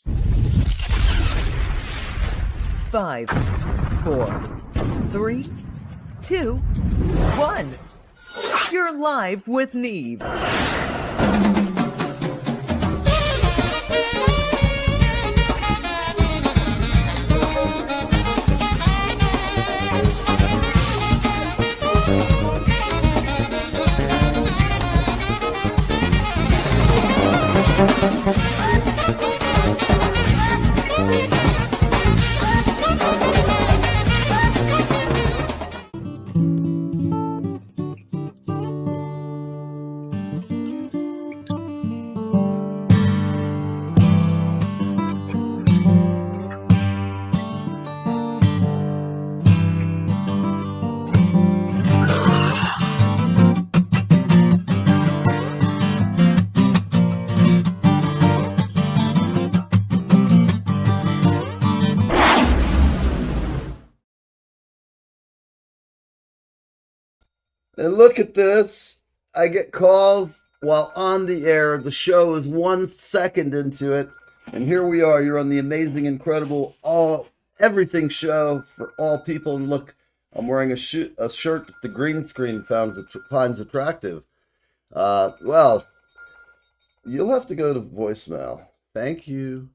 5, 4, 3, 2, 1. You're live with Neve. And look at this. I get called while on the air. The show is 1 second into it. And here we are. You're on the amazing, incredible, everything show for all people. And look, I'm wearing a shirt that the green screen finds attractive. Well, you'll have to go to voicemail. Thank you.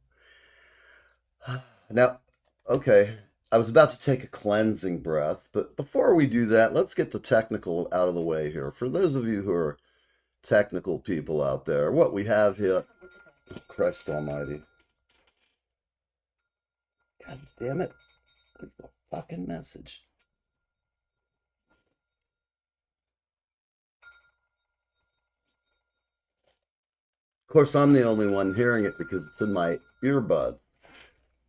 Now, okay. I was about to take a cleansing breath, but before we do that, let's get the technical out of the way here. For those of you who are technical people out there, what we have here, oh, Christ almighty. God damn it. Leave a fucking message. Of course, I'm the only one hearing it because it's in my earbud.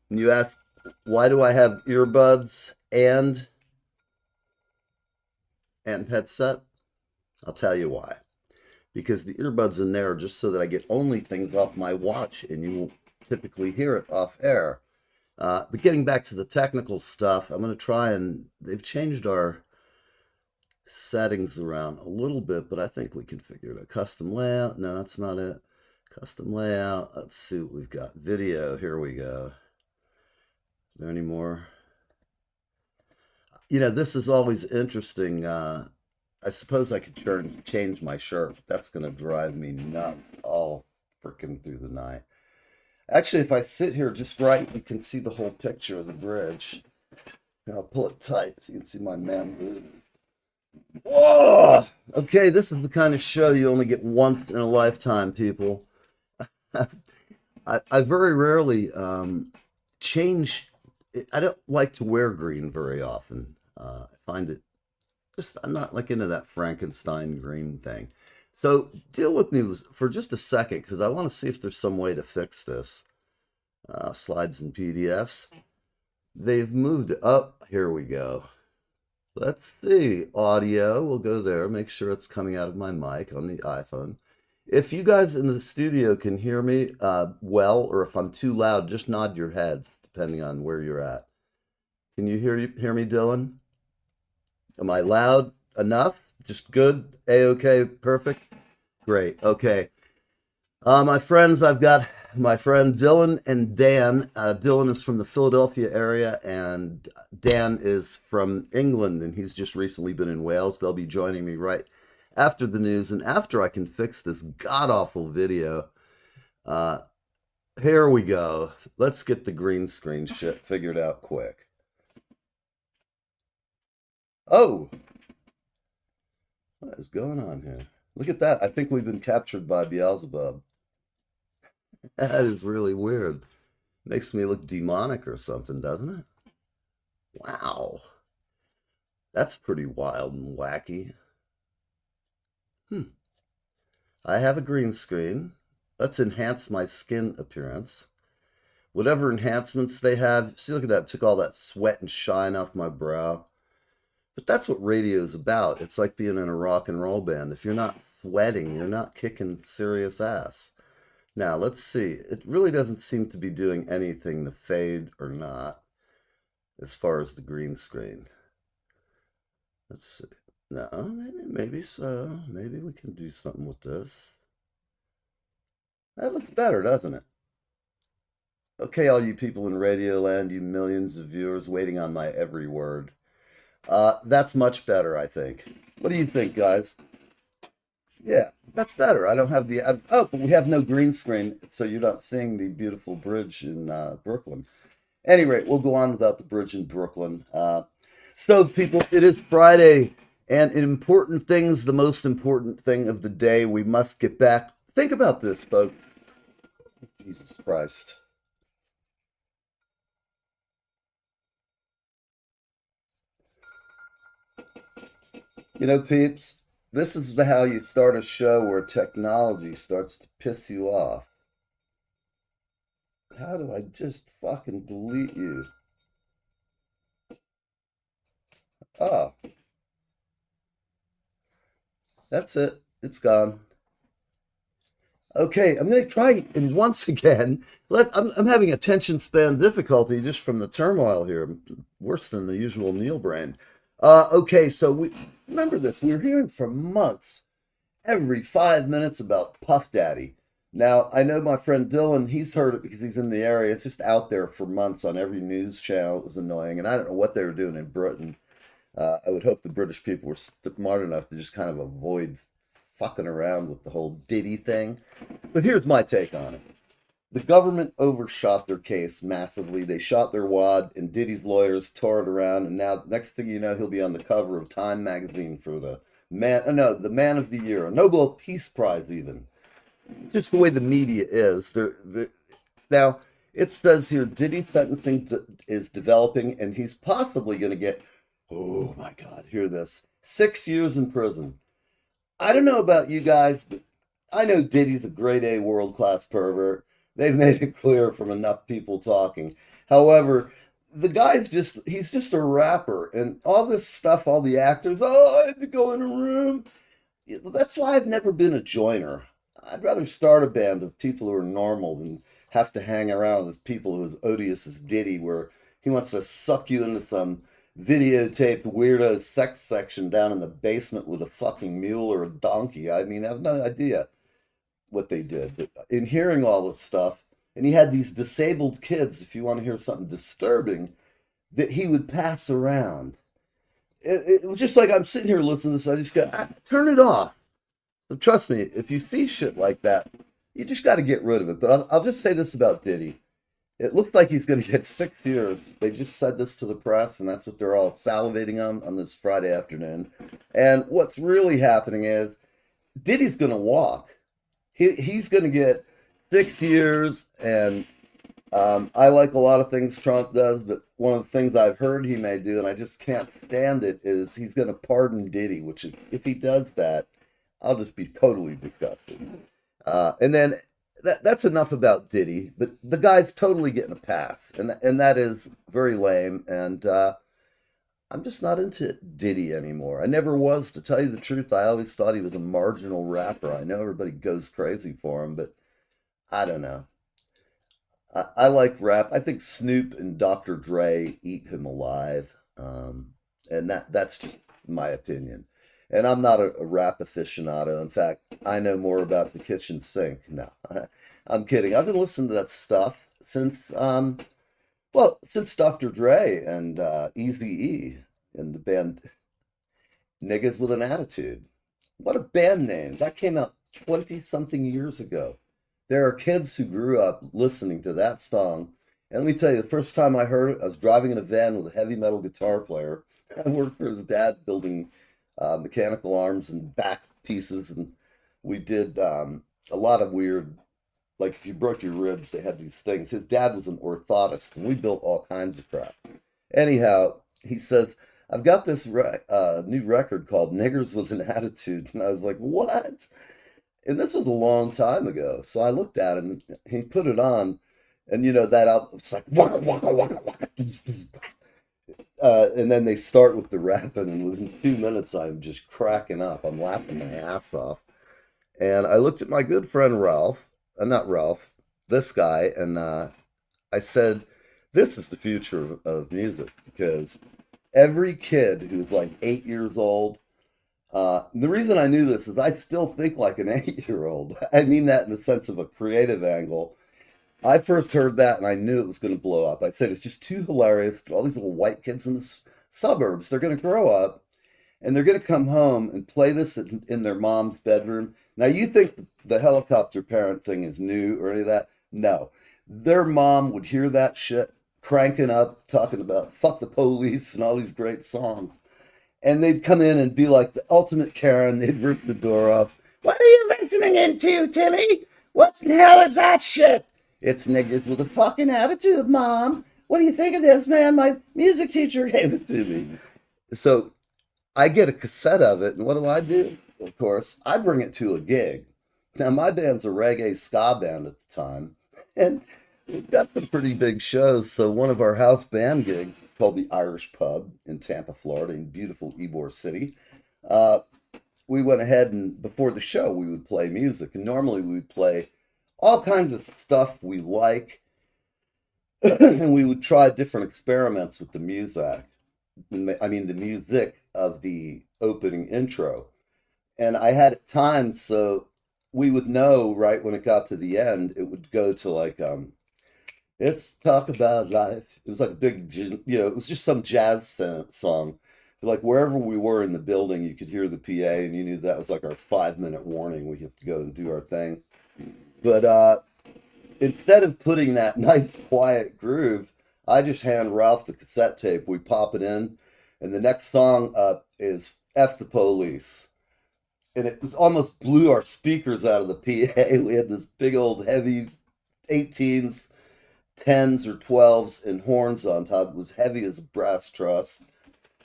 And you ask, why do I have earbuds and headset? I'll tell you why. Because the earbuds in there are just so that I get only things off my watch and you won't typically hear it off air. But getting back to the technical stuff, I'm going to try and they've changed our settings around a little bit, but I think we can figure it out. Custom layout. No, that's not it. Custom layout. Let's see what we've got. Video. Here we go. Is there any more? You know, this is always interesting. I suppose I could change my shirt. That's going to drive me nuts all freaking through the night. Actually, if I sit here just right, you can see the whole picture of the bridge. And I'll pull it tight so you can see my man booty. Whoa! Okay, this is the kind of show you only get once in a lifetime, people. I very rarely change. I don't like to wear green very often. I find it just, I'm not like into that Frankenstein green thing. So deal with me for just a second because I want to see if there's some way to fix this. Slides and PDFs. They've moved up. Here we go. Let's see. Audio. We'll go there. Make sure it's coming out of my mic on the iPhone. If you guys in the studio can hear me well, or if I'm too loud, just nod your heads, depending on where you're at. Can you hear me, Dylan? Am I loud enough? Just good? A-okay, perfect? Great, okay. My friends, I've got my friend Dylan and Dan. Dylan is from the Philadelphia area, and Dan is from England, and he's just recently been in Wales. They'll be joining me right after the news, and after I can fix this god-awful video. Here we go. Let's get the green screen shit figured out quick. Oh! What is going on here? Look at that. I think we've been captured by Beelzebub. That is really weird. Makes me look demonic or something, doesn't it? Wow. That's pretty wild and wacky. I have a green screen. Let's enhance my skin appearance. Whatever enhancements they have. See, look at that. It took all that sweat and shine off my brow. But that's what radio is about. It's like being in a rock and roll band. If you're not sweating, you're not kicking serious ass. Now, let's see. It really doesn't seem to be doing anything, the fade or not, as far as the green screen. Let's see. No, maybe so. Maybe we can do something with this. That looks better, doesn't it? Okay, all you people in Radioland, you millions of viewers waiting on my every word. That's much better, I think. What do you think, guys? Yeah, that's better. I don't have the. Oh, but we have no green screen, so you're not seeing the beautiful bridge in Brooklyn. Any rate, we'll go on without the bridge in Brooklyn. So, people, it is Friday, and important things, the most important thing of the day, we must get back. Think about this, folks. Jesus Christ. You know, peeps, this is how you start a show where technology starts to piss you off. How do I just fucking delete you? Oh, that's it. It's gone. Okay, I'm going to try and once again. I'm having attention span difficulty just from the turmoil here. Worse than the usual Neil brain. Okay, so we remember this. We were hearing for months, every 5 minutes about Puff Daddy. Now, I know my friend Dylan, he's heard it because he's in the area. It's just out there for months on every news channel. It was annoying, and I don't know what they were doing in Britain. I would hope the British people were smart enough to just kind of avoid fucking around with the whole Diddy thing. But here's my take on it. The government overshot their case massively. They shot their wad, and Diddy's lawyers tore it around. And now, next thing you know, he'll be on the cover of Time magazine for the the Man of the Year, a Nobel Peace Prize, even. Just the way the media is. Now, it says here Diddy's sentencing is developing, and he's possibly going to get, oh my God, hear this, 6 years in prison. I don't know about you guys, but I know Diddy's a grade A world class pervert. They've made it clear from enough people talking. However, he's just a rapper, and all this stuff, all the actors, oh, I had to go in a room. That's why I've never been a joiner. I'd rather start a band of people who are normal than have to hang around with people who are as odious as Diddy, where he wants to suck you into some videotaped weirdo sex section down in the basement with a fucking mule or a donkey. I mean, I have no idea what they did. But in hearing all this stuff, and he had these disabled kids, if you want to hear something disturbing, that he would pass around. It was just like I'm sitting here listening to this. I just go, turn it off. So trust me, if you see shit like that, you just got to get rid of it. But I'll just say this about Diddy. It looks like he's going to get 6 years. They just said this to the press, and that's what they're all salivating on this Friday afternoon. And what's really happening is Diddy's going to walk. He's going to get 6 years, and I like a lot of things Trump does, but one of the things I've heard he may do, and I just can't stand it, is he's going to pardon Diddy, which if he does that, I'll just be totally disgusted. And then that's enough about Diddy, but the guy's totally getting a pass, and that is very lame, and I'm just not into Diddy anymore. I never was, to tell you the truth. I always thought he was a marginal rapper. I know everybody goes crazy for him, but I don't know. I like rap. I think Snoop and Dr. Dre eat him alive, and that's just my opinion. And I'm not a rap aficionado. In fact, I know more about the kitchen sink. No, I'm kidding. I've been listening to that stuff since Dr. Dre and Eazy-E and the band Niggas with an Attitude. What a band name. That came out 20 something years ago. There are kids who grew up listening to that song. And let me tell you, the first time I heard it, I was driving in a van with a heavy metal guitar player. I worked for his dad building mechanical arms and back pieces. And we did a lot of weird, like if you broke your ribs, they had these things. His dad was an orthotist, and we built all kinds of crap. Anyhow, he says, I've got this new record called Niggers with an Attitude. And I was like, what? And this was a long time ago. So I looked at him, and he put it on. And you know, that album, it's like, waka, waka, waka, waka. And then they start with the rapping. And within 2 minutes, I'm just cracking up. I'm laughing my ass off. And I looked at my good friend Ralph, not Ralph, this guy, and I said, this is the future of music, because every kid who's like 8 years old, the reason I knew this is I still think like an 8-year-old. I mean that in the sense of a creative angle. I first heard that and I knew it was going to blow up. I said, it's just too hilarious. All these little white kids in the suburbs, they're going to grow up and they're going to come home and play this in their mom's bedroom. Now, you think the helicopter parent thing is new or any of that? No. Their mom would hear that shit cranking up, talking about fuck the police and all these great songs. And they'd come in and be like the ultimate Karen. They'd rip the door off. What are you listening into, Timmy? What the hell is that shit? It's niggas with a fucking attitude, Mom. What do you think of this, man? My music teacher gave it to me. So I get a cassette of it, and what do? Of course, I bring it to a gig. Now, my band's a reggae ska band at the time, and we've got some pretty big shows. So one of our house band gigs is called the Irish Pub in Tampa, Florida, in beautiful Ybor City. We went ahead and before the show, we would play music, and normally we would play all kinds of stuff we like, and we would try different experiments with the music. I mean, the music of the opening intro. And I had it timed so we would know right when it got to the end, it would go to like, it's talk about life. It was like a big, it was just some jazz song. Like wherever we were in the building, you could hear the PA and you knew that was like our 5-minute warning. We have to go and do our thing. But instead of putting that nice quiet groove, I just hand Ralph the cassette tape. We pop it in, and the next song is F the Police. And it was almost blew our speakers out of the PA. We had this big old heavy 18s, 10s or 12s and horns on top. It was heavy as a brass truss.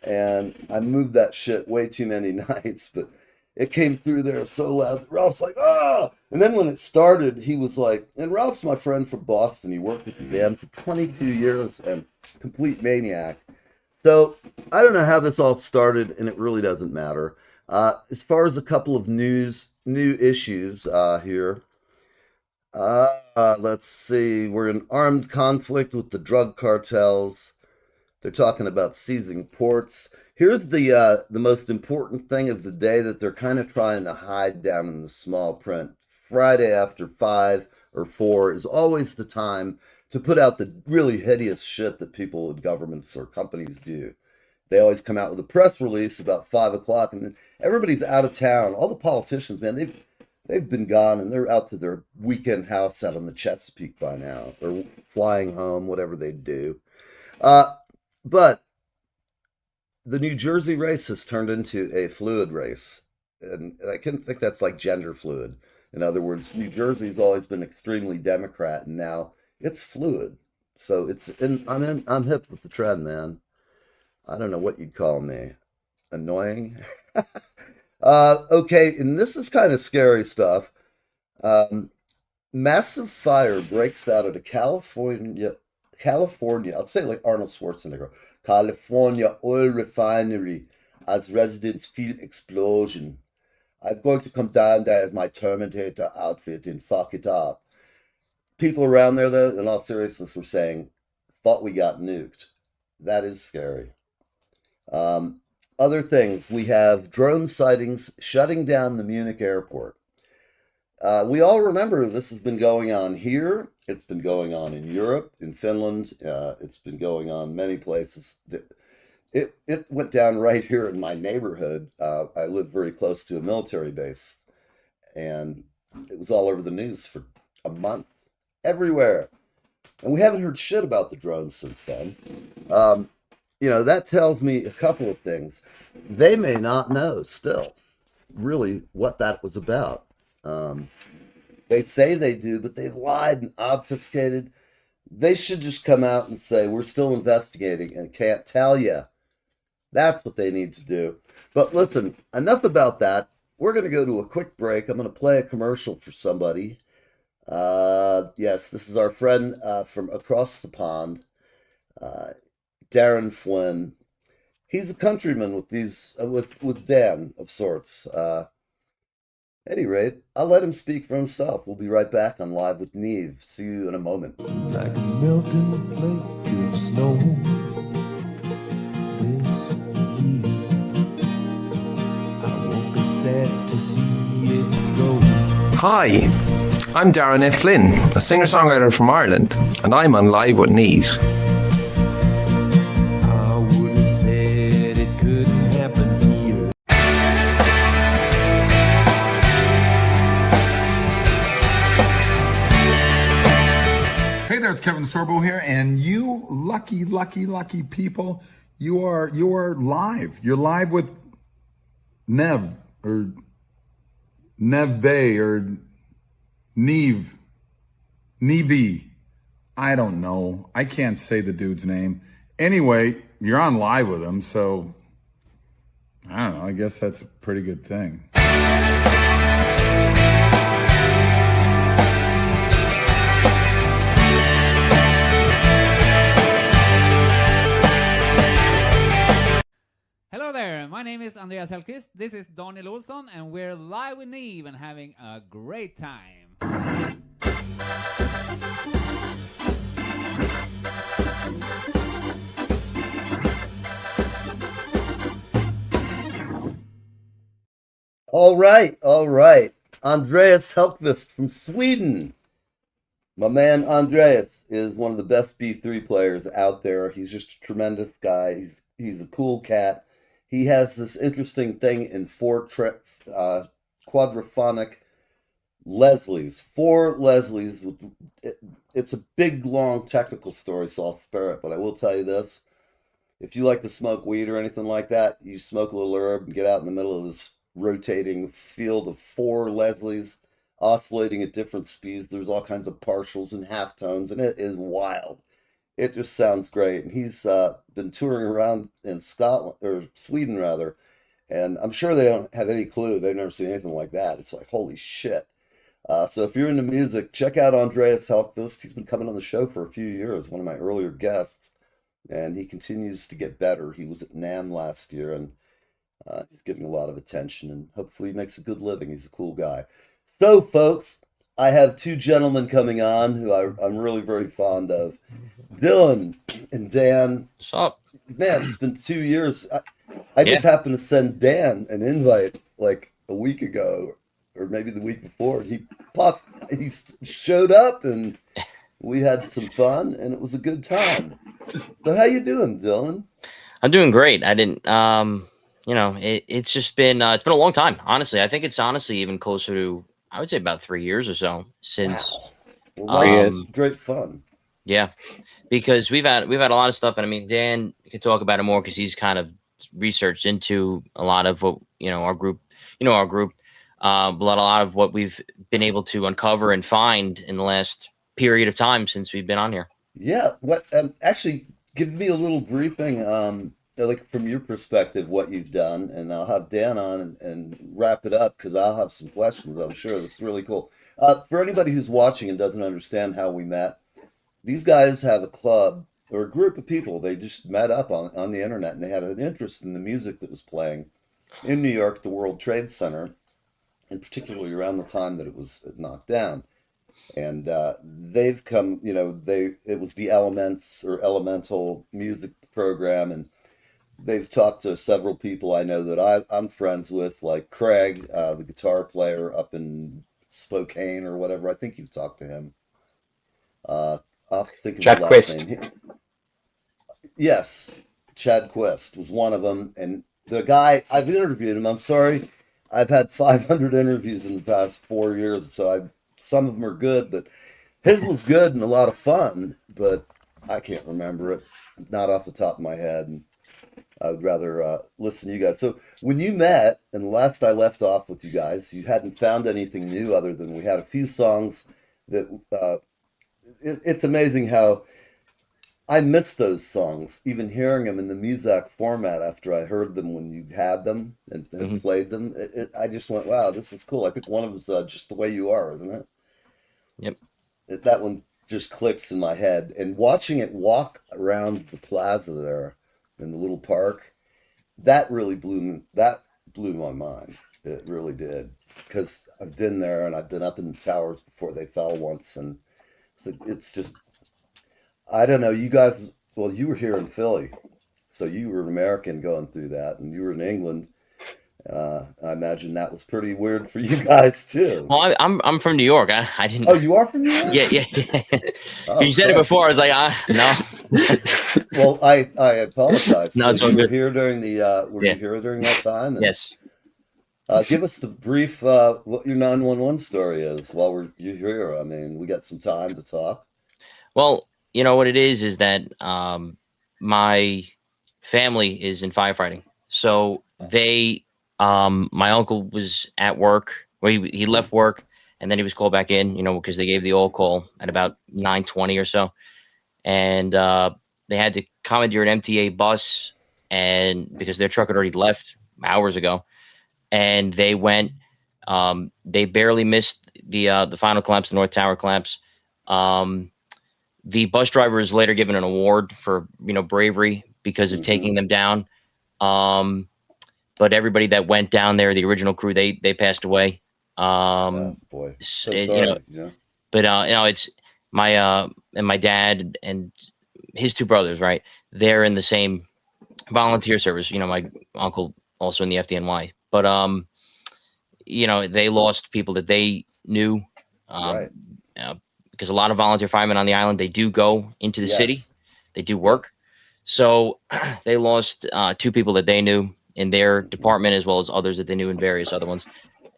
And I moved that shit way too many nights, but it came through there so loud. Ralph's like, ah! And then when it started, he was like, and Ralph's my friend from Boston. He worked with the band for 22 years and complete maniac. So I don't know how this all started, and it really doesn't matter. As far as a couple of new issues here, let's see. We're in armed conflict with the drug cartels. They're talking about seizing ports. Here's the most important thing of the day that they're kind of trying to hide down in the small print. Friday after 5 or 4 is always the time to put out the really hideous shit that people in governments or companies do. They always come out with a press release about 5 o'clock, and then everybody's out of town. All the politicians, man, they've been gone, and they're out to their weekend house out on the Chesapeake by now, or flying home, whatever they do. But the New Jersey race has turned into a fluid race, and I can think that's like gender fluid. In other words, New Jersey's always been extremely Democrat, and now it's fluid. So I'm hip with the trend, man. I don't know what you'd call me. Annoying? Okay, and this is kind of scary stuff. Massive fire breaks out at a California, I'll say like Arnold Schwarzenegger, California oil refinery as residents feel explosion. I'm going to come down there as my Terminator outfit and fuck it up. People around there, though, in all seriousness, were saying, thought we got nuked. That is scary. Other things, we have drone sightings shutting down the Munich airport. We all remember this has been going on here. It's been going on in Europe, in Finland. It's been going on many places. It went down right here in my neighborhood. I live very close to a military base, and it was all over the news for a month, everywhere. And we haven't heard shit about the drones since then. That tells me a couple of things. They may not know still really what that was about. They say they do, but they've lied and obfuscated. They should just come out and say, we're still investigating and can't tell you. That's what they need to do. But listen, enough about that. We're going to go to a quick break. I'm going to play a commercial for somebody. Yes, this is our friend from across the pond, Darren Flynn. He's a countryman with with Dan of sorts. At any rate, I'll let him speak for himself. We'll be right back on Live with Neve. See you in a moment. Like a melting flake of snow this year. I won't be sad to see it go. Hi, I'm Darren F. Flynn, a singer-songwriter from Ireland, and I'm on Live with Neve. I would have said it couldn't happen here. Hey there, it's Kevin Sorbo here, and you lucky people, you are live. You're live with Neve or Neve or Neve. I don't know. I can't say the dude's name. Anyway, you're on live with him, so I don't know. I guess that's a pretty good thing. Hello there, my name is Andreas Hellqvist, this is Daniel Olsson, and we're live with Neve and having a great time. All right. Andreas Hellqvist from Sweden. My man Andreas is one of the best B3 players out there. He's just a tremendous guy. He's a cool cat. He has this interesting thing in quadraphonic Leslies. Four Leslies. It's a big, long technical story, so I'll spare it. But I will tell you this. If you like to smoke weed or anything like that, you smoke a little herb and get out in the middle of this rotating field of four Leslies oscillating at different speeds. There's all kinds of partials and halftones, and it is wild. It just sounds great. And he's been touring around in Scotland, or Sweden rather, and I'm sure they don't have any clue. They've never seen anything like that. It's like, holy shit. So if you're into music, check out Andreas Hellqvist. He's been coming on the show for a few years, one of my earlier guests, and he continues to get better. He was at NAMM last year, and he's getting a lot of attention, and hopefully he makes a good living. He's a cool guy. So, folks, I have two gentlemen coming on who I'm really very fond of. Dylan and Dan. What's up? Man, it's been 2 years. I just happened to send Dan an invite like a week ago, or maybe the week before. He showed up, and we had some fun, and it was a good time. So how you doing, Dylan? I'm doing great. I didn't, it's just been, it's been a long time, honestly. I think it's honestly even closer to, I would say about 3 years or so since. Wow. Well, that's great fun. Yeah, because we've had a lot of stuff, and I mean, Dan can talk about it more because he's kind of researched into a lot of what, our group, but a lot of what we've been able to uncover and find in the last period of time since we've been on here. Yeah. What actually give me a little briefing, like from your perspective, what you've done, and I'll have Dan on and wrap it up because I'll have some questions. I'm sure this is really cool. For anybody who's watching and doesn't understand how we met, these guys have a club or a group of people. They just met up on the internet, and they had an interest in the music that was playing in New York, the World Trade Center, and particularly around the time that it was knocked down. And they've come, it was the Elements or Elemental music program, and they've talked to several people I know that I'm friends with, like Craig, the guitar player up in Spokane or whatever. I think you've talked to him. I'll think of Chad the last Quist. name. Yes, Chad Quist was one of them. And the guy, I've interviewed him. I'm sorry, I've had 500 interviews in the past 4 years, so some of them are good, but his was good and a lot of fun, but I can't remember it, not off the top of my head. And I would rather listen to you guys. So when you met, and last I left off with you guys, you hadn't found anything new other than we had a few songs that it's amazing how I miss those songs, even hearing them in the Muzak format after I heard them when you had them and played them. I just went, wow, this is cool. I think one of them was Just the Way You Are, isn't it? Yep. That one just clicks in my head. And watching it walk around the plaza there in the little park, that really blew my mind. It really did. Because I've been there and I've been up in the towers before they fell once, and so it's just, I don't know, you guys, well, you were here in Philly, so you were an American going through that, and you were in England, I imagine that was pretty weird for you guys too. Well, I'm from New York. I didn't. Oh, you are from New York? Yeah. Oh, You said it Christ. before. I was like, no. Well, I apologize. No, So it's all you were good. here during the were Yeah. you here during that time? And Yes. give us the brief what your 911 story is while you're here. I mean, we got some time to talk. Well, you know what it is that my family is in firefighting, so my uncle was at work. Well, he left work and then he was called back in, because they gave the all call at about 9:20 or so, and they had to commandeer an MTA bus, and because their truck had already left hours ago, and they went. They barely missed the final collapse, the North Tower collapse. The bus driver is later given an award for bravery because of taking them down. But everybody that went down there, the original crew, they passed away. Oh boy, so sorry. But it's my and my dad and his two brothers, right? They're in the same volunteer service. My uncle also in the FDNY, but they lost people that they knew. Right. Because a lot of volunteer firemen on the island, they do go into the city, Yes. they do work. So they lost two people that they knew in their department, as well as others that they knew in various other ones.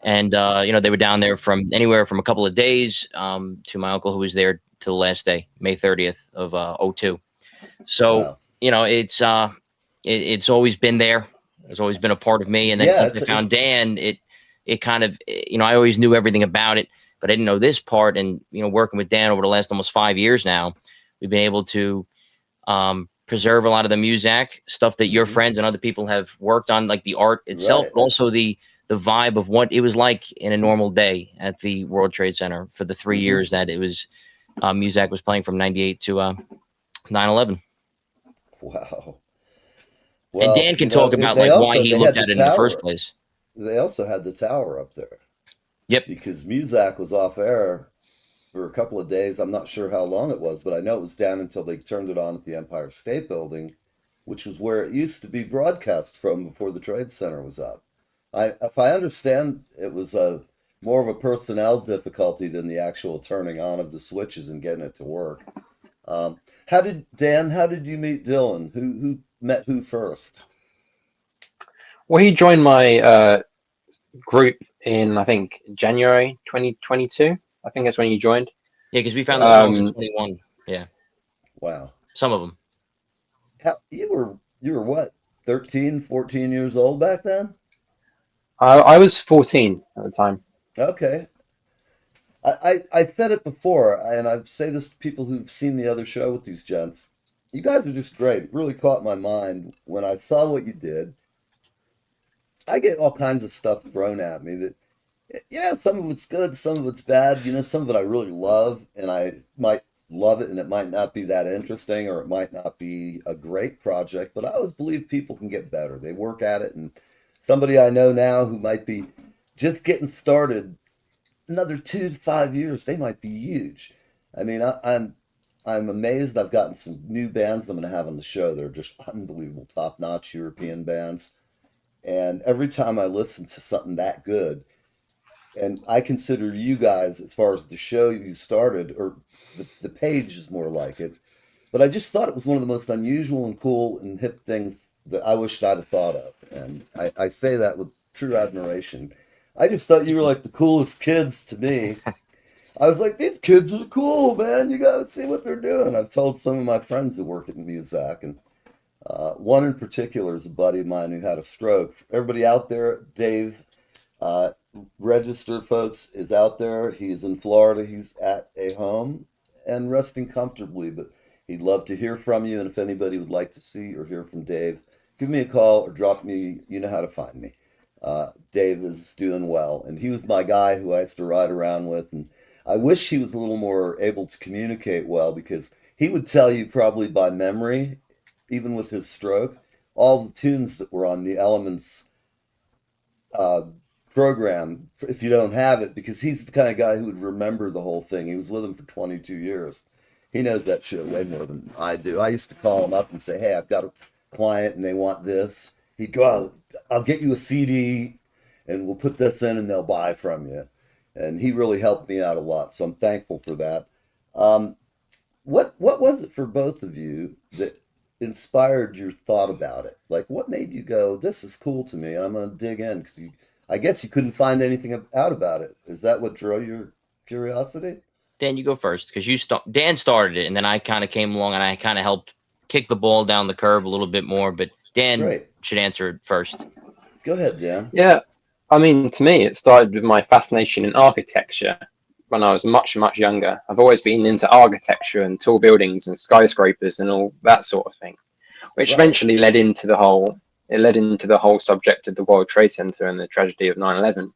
And they were down there from anywhere from a couple of days to my uncle, who was there to the last day, May 30th of 02. So Wow. it's always been there. It's always been a part of me. And then once I found Dan, it kind of, I always knew everything about it, but I didn't know this part. And, working with Dan over the last almost 5 years now, we've been able to preserve a lot of the music stuff that your friends and other people have worked on, like the art itself, Right. but also the vibe of what it was like in a normal day at the World Trade Center for the 3 years that it was, Muzak was playing from 98 to 9/11. Wow. And Well, Dan can talk about like why he looked at it in the first place. They also had the tower up there. Yep. Because Muzak was off air for a couple of days. I'm not sure how long it was, but I know it was down until they turned it on at the Empire State Building, which was where it used to be broadcast from before the Trade Center was up. If I understand, it was more of a personnel difficulty than the actual turning on of the switches and getting it to work. How did you meet Dylan? Who met who first? Well, he joined my group in, I think, January 2022. I think that's when he joined. Yeah, because we found the songs in 21. Yeah. Wow. Some of them. You were what, 13, 14 years old back then? I was 14 at the time. Okay. I said it before, and I say this to people who've seen the other show with these gents. You guys are just great. It really caught my mind when I saw what you did. I get all kinds of stuff thrown at me that, some of it's good, some of it's bad. Some of it I really love, and I might love it, and it might not be that interesting, or it might not be a great project, but I always believe people can get better. They work at it, and somebody I know now who might be just getting started, another 2 to 5 years, they might be huge. I mean, I'm amazed. I've gotten some new bands I'm going to have on the show. They're just unbelievable, top-notch European bands. And every time I listen to something that good, and I consider you guys, as far as the show you started, or the page is more like it, but I just thought it was one of the most unusual and cool and hip things that I wished I'd have thought of. And I say that with true admiration. I just thought you were like the coolest kids to me. I was like, these kids are cool, man. You got to see what they're doing. I've told some of my friends who work at Muzak, and one in particular is a buddy of mine who had a stroke. Everybody out there, Dave, registered folks, is out there. He's in Florida. He's at a home and resting comfortably, but he'd love to hear from you. And if anybody would like to see or hear from Dave, give me a call or drop me. You know how to find me. Dave is doing well, and he was my guy who I used to ride around with, and I wish he was a little more able to communicate well, because he would tell you probably by memory, even with his stroke, all the tunes that were on the Elements program, if you don't have it, because he's the kind of guy who would remember the whole thing. He was with him for 22 years. He knows that shit way more than I do. I used to call him up and say, hey, I've got a client and they want this. he'd go out, I'll get you a CD and we'll put this in and they'll buy from you. And he really helped me out a lot. So I'm thankful for that. Um, what was it for both of you that inspired your thought about it? Like, what made you go, "This is cool to me, and I'm going to dig in"? Because I guess you couldn't find anything out about it. Is that what drove your curiosity? Dan, you go first because Dan started it, and then I kind of came along and I kind of helped kick the ball down the curb a little bit more. But Dan Great. should answer it first. Go ahead, Dan. Yeah, I mean, to me, it started with my fascination in architecture when I was much, much younger. I've always been into architecture and tall buildings and skyscrapers and all that sort of thing, which Right. eventually led into the whole subject of the World Trade Center and the tragedy of 9/11.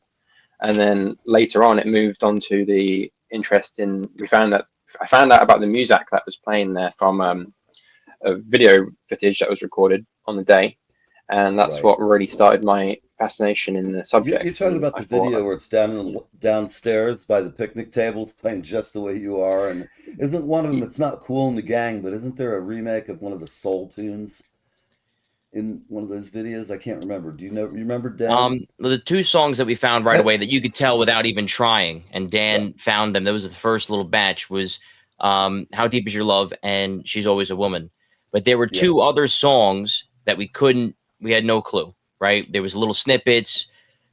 And then later on, it moved on to the interest in. I found out about the music that was playing there from a video footage that was recorded on the day, and that's Right. what really started my fascination in the subject. You're talking And about I the thought, video where it's downstairs by the picnic tables playing Just the Way You Are, and isn't one of them? It's not Cool in the Gang, but isn't there a remake of one of the soul tunes in one of those videos? I can't remember. Do you know? You remember, Dan? Well, the two songs that we found right That- away that you could tell without even trying, and Dan found them. That was the first little batch. Was "How Deep Is Your Love" and "She's Always a Woman." But there were Yeah. two other songs that we couldn't. We had no clue. Right? There was little snippets.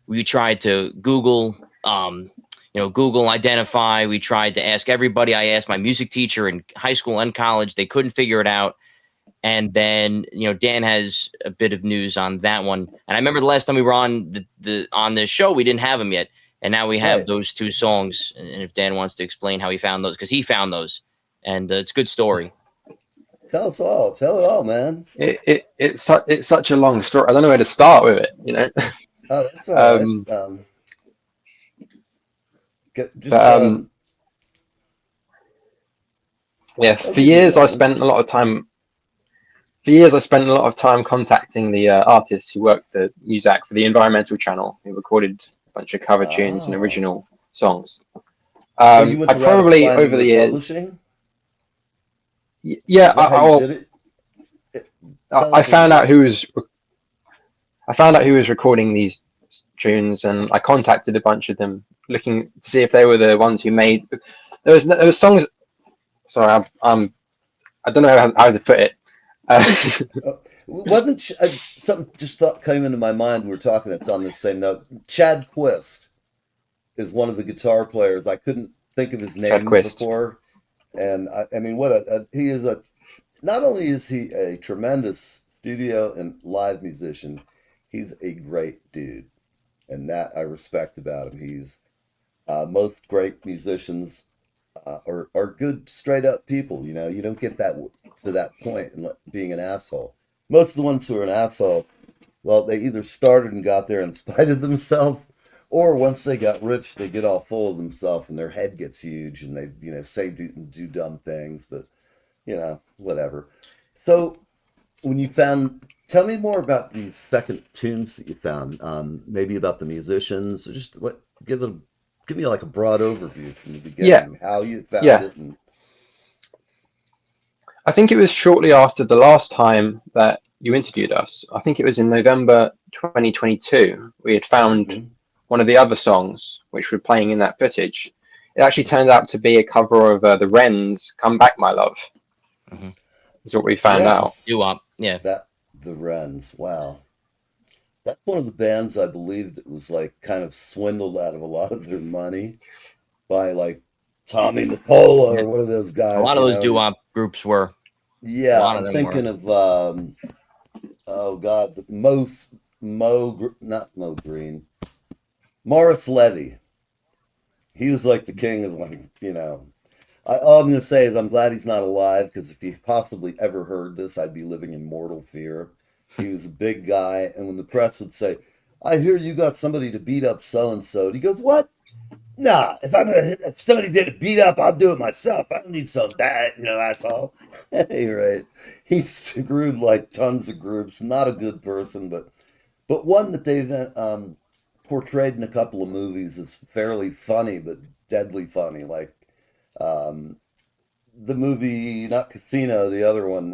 We tried to Google. Google identify. We tried to ask everybody. I asked my music teacher in high school and college. They couldn't figure it out. And then, Dan has a bit of news on that one. And I remember the last time we were on the show, we didn't have them yet. And now we have Right. those two songs. And if Dan wants to explain how he found those, because he found those, and it's a good story. Tell us all. Tell it all, man. it's such a long story. I don't know where to start with it. Oh, that's all right. Just Yeah. For years, I spent a lot of time. For years, I spent a lot of time contacting the artists who worked the music for the Environmental Channel, who recorded a bunch of cover tunes and original songs. So you went I the route of probably finding over the the years. publishing? Yeah, Is that how you did it? I found out who was recording these tunes, and I contacted a bunch of them, looking to see if they were the ones who made. There was songs. Sorry, I don't know how to put it. Wasn't something just came into my mind? We were talking. It's on the same note. Chad Quist is one of the guitar players. I couldn't think of his name before, and I mean, he is a. Not only is he a tremendous studio and live musician, he's a great dude, and that I respect about him. He's most great musicians are good, straight up people. You don't get that to that point and being an asshole. Most of the ones who are an asshole, well, they either started and got there in spite of themselves, or once they got rich, they get all full of themselves and their head gets huge and they, say do dumb things, but whatever. So when you tell me more about the second tunes that you found. Maybe about the musicians. Just give me like a broad overview from the beginning. How you found it. And I think it was shortly after the last time that you interviewed us. I think it was in November 2022. We had found one of the other songs which were playing in that footage. It actually turned out to be a cover of the Wrens' "Come Back, My Love." Is what we found out. The Wrens. Wow. That's one of the bands I believe that was like kind of swindled out of a lot of their money by like Tommy Mottola or one of those guys. A lot of those doo-wop groups were. Yeah, I'm thinking of oh God, not Mo Green, Morris Levy. He was like the king of all I'm going to say is I'm glad he's not alive, because if he possibly ever heard this, I'd be living in mortal fear. He was a big guy, and when the press would say, "I hear you got somebody to beat up so-and-so," he goes, "What? Nah, if somebody did it beat up, I'll do it myself. I don't need some bad, asshole." Right. He screwed like tons of groups. Not a good person, but one that they've portrayed in a couple of movies is fairly funny, but deadly funny. Like the movie, not Casino, the other one,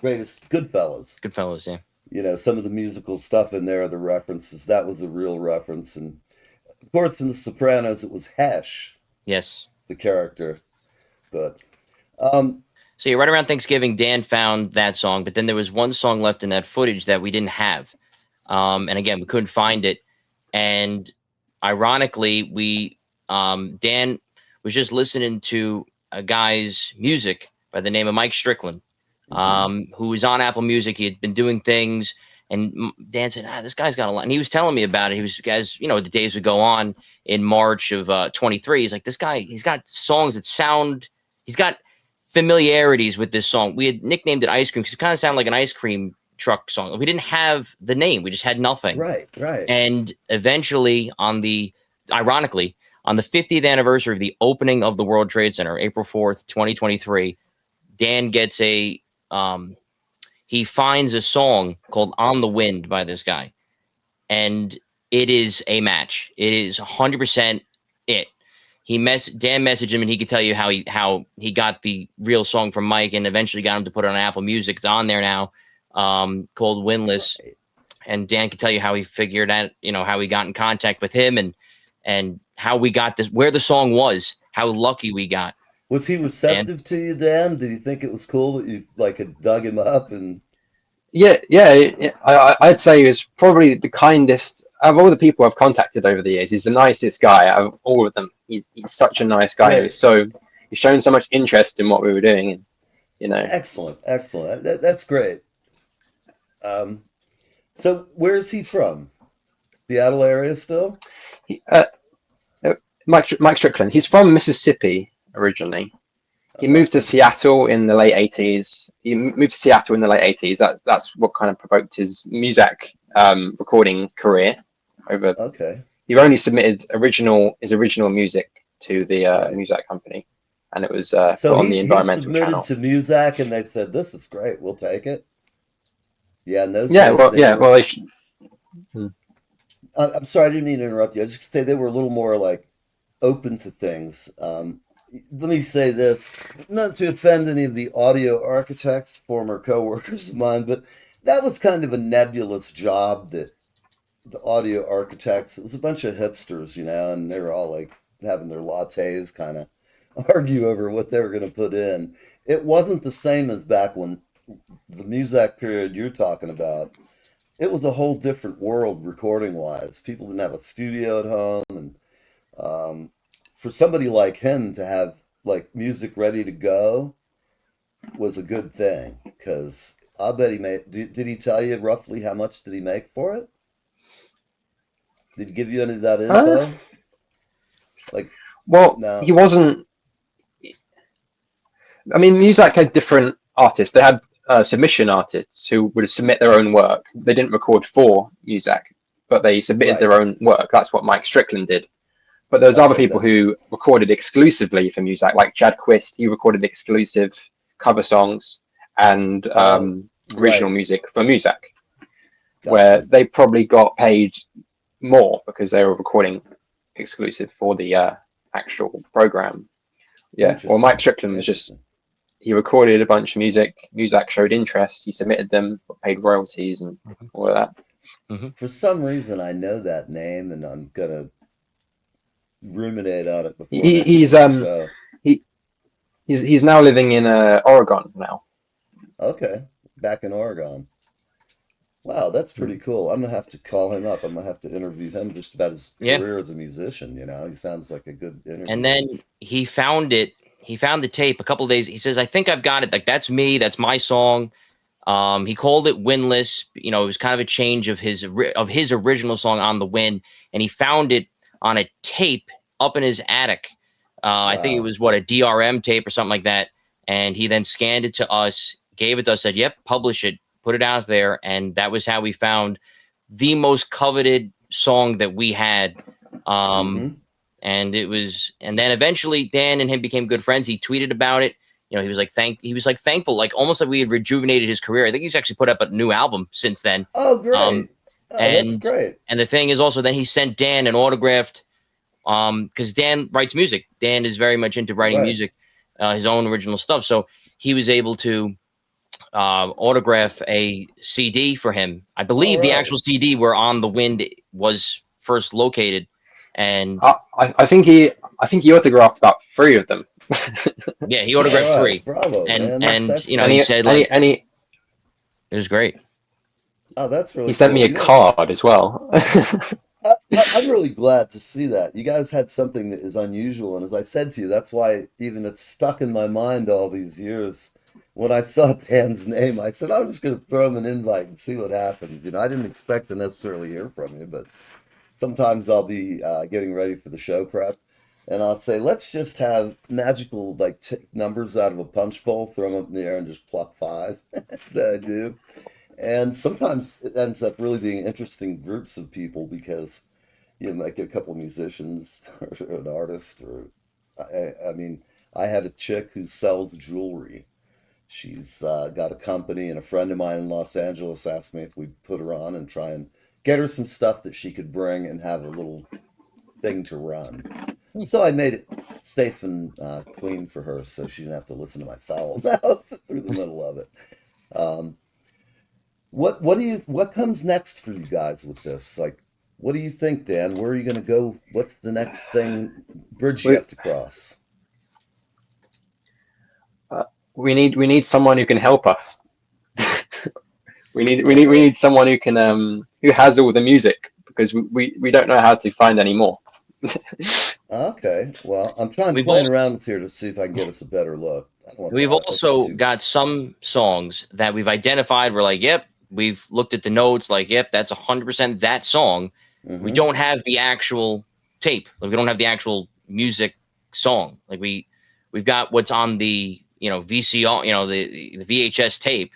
greatest Goodfellas. Goodfellas, yeah. You know, some of the musical stuff in there, the references, that was a real reference. And of course, in The Sopranos, it was Hesh, Yes. the character. But so yeah, right around Thanksgiving, Dan found that song, but then there was one song left in that footage that we didn't have. And again, we couldn't find it. And ironically, Dan was just listening to a guy's music by the name of Mike Strickland, who was on Apple Music. He had been doing things, and Dan said, "This guy's got a lot." And he was telling me about it. He was, guys, the days would go on in March of 23. He's like, this guy, he's got songs that sound. He's got familiarities with this song. We had nicknamed it Ice Cream because it kind of sounded like an ice cream truck song. We didn't have the name. We just had nothing. Right. And eventually, ironically, on the 50th anniversary of the opening of the World Trade Center, April 4th, 2023, Dan gets he finds a song called On the Wind by this guy. And it is a match. It is 100% it. Dan messaged him, and he could tell you how he got the real song from Mike, and eventually got him to put it on Apple Music. It's on there now, called Windless. Right. And Dan can tell you how he figured out, how he got in contact with him, and how we got this, where the song was, how lucky we got. Was he receptive to you, Dan? Did he think it was cool that you had dug him up? And Yeah. I'd say he was probably the kindest of all the people I've contacted over the years. He's the nicest guy out of all of them. He's such a nice guy. Right. He's shown so much interest in what we were doing, and Excellent. That's great. So where's he from? Seattle area still? Mike Strickland. He's from Mississippi originally. He moved to Seattle in the late 80s. That's what kind of provoked his music recording career. Okay. He only submitted his original music to the music company, and it was So put on the environmental he channel. submitted to Muzak, and they said, "This is great. We'll take it." Yeah, and those. Yeah, days they should. I'm sorry, I didn't mean to interrupt you. I was just gonna say they were a little more open to things. Let me say this, not to offend any of the audio architects, former co-workers of mine, but that was kind of a nebulous job that the audio architects, it was a bunch of hipsters, and they were all having their lattes kind of argue over what they were going to put in. It wasn't the same as back when the music period you're talking about. It was a whole different world recording wise. People didn't have a studio at home, and for somebody like him to have music ready to go was a good thing, because I bet he made. Did he tell you roughly how much did he make for it? Did he give you any of that info? No. He wasn't. I mean, Muzak had different artists. They had submission artists who would submit their own work. They didn't record for Muzak, but they submitted their own work. That's what Mike Strickland did. But there's other people who recorded exclusively for Muzak, like Chad Quist. He recorded exclusive cover songs and original music for Muzak, where they probably got paid more because they were recording exclusive for the actual program. Yeah. Well, Mike Strickland was he recorded a bunch of music. Muzak showed interest. He submitted them, paid royalties, and all of that. Mm-hmm. For some reason, I know that name, and I'm gonna ruminate on it before. He's now living in Oregon now. Okay, back in Oregon. Wow, that's pretty cool. I'm gonna have to call him up. I'm gonna have to interview him just about his career as a musician. He sounds like a good interview. And then he found it. He found the tape a couple of days. He says, "I think I've got it. That's me. That's my song." He called it Windless. It was kind of a change of his original song On the Wind, and he found it on a tape up in his attic. I think it was a DRM tape or something like that. And he then scanned it to us, gave it to us, said, "Yep, publish it, put it out there." And that was how we found the most coveted song that we had. And then eventually Dan and him became good friends. He tweeted about it. He was thankful, almost like we had rejuvenated his career. I think he's actually put up a new album since then. Oh, great. That's great. And the thing is also, then he sent Dan an autographed, because Dan writes music. Dan is very much into writing music, his own original stuff. So he was able to autograph a CD for him. I believe the actual CD where On the Wind was first located, and I think he autographed about 3 of them. yeah, he autographed All right. 3, Bravo, and man. That's and you know And excellent. he said like he it was great. Oh, that's really he sent cool. me a You know, card as well. I'm really glad to see that. You guys had something that is unusual, and as I said to you, that's why even it's stuck in my mind all these years. When I saw Dan's name, I said, I'm just going to throw him an invite and see what happens. You know, I didn't expect to necessarily hear from you, but sometimes I'll be getting ready for the show prep, and I'll say, let's just have magical like numbers out of a punch bowl, throw them up in the air, and just pluck 5 that I do. And sometimes it ends up really being interesting groups of people because you might get a couple of musicians or an artist, or I mean, I had a chick who sells jewelry. She's got a company, and a friend of mine in Los Angeles asked me if we'd put her on and try and get her some stuff that she could bring and have a little thing to run. So I made it safe and clean for her so she didn't have to listen to my foul mouth through the middle of it. Um, what comes next for you guys with this? Like, what do you think, Dan? Where are you going to go? What's the next bridge you we, have to cross? we need someone who can help us. We need someone who can who has all the music, because we don't know how to find any more. Okay, well, I'm We've playing around with here to see if I can get us a better look. I don't want We've to hook also too. got some songs that we've identified. We're like, yep, we've looked at the notes, like, yep, that's 100% that song. We don't have the actual tape. Like, we don't have the actual music song. Like we've got what's on the, VCR, the VHS tape,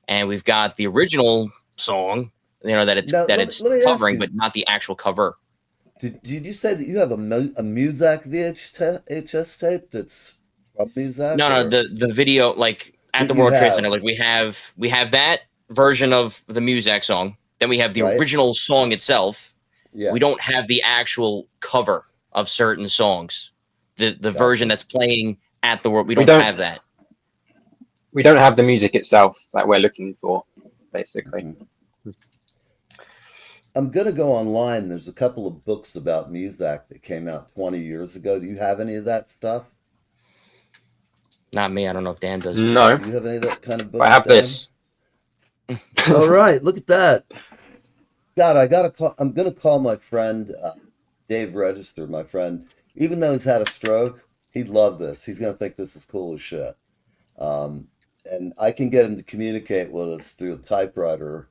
and we've got the original song, that it's Now, let me ask covering, you, but not the actual cover. did you say that you have a Muzak VHS tape that's from Muzak, No, or the video, like at the you World Trade have, Center, like we have that version of the Muzak song. Then we have the right? original song itself. We Yes, don't have the actual cover of certain songs. The version gotcha. that's playing at the World, we We don't don't have that. we don't have the music itself that we're looking for, basically. Mhm. I'm gonna go online. There's a couple of books about Muzak that came out 20 years ago. Do you have any of that stuff? Not me. I don't know if Dan does. No, Do you have any of that kind of but I books, have Dan? this. All right, look at that. God, I gotta call. I'm gonna call my friend Dave Register, my friend. Even though he's had a stroke, he'd love this. He's gonna think this is cool as shit. Um, and I can get him to communicate with us through a typewriter.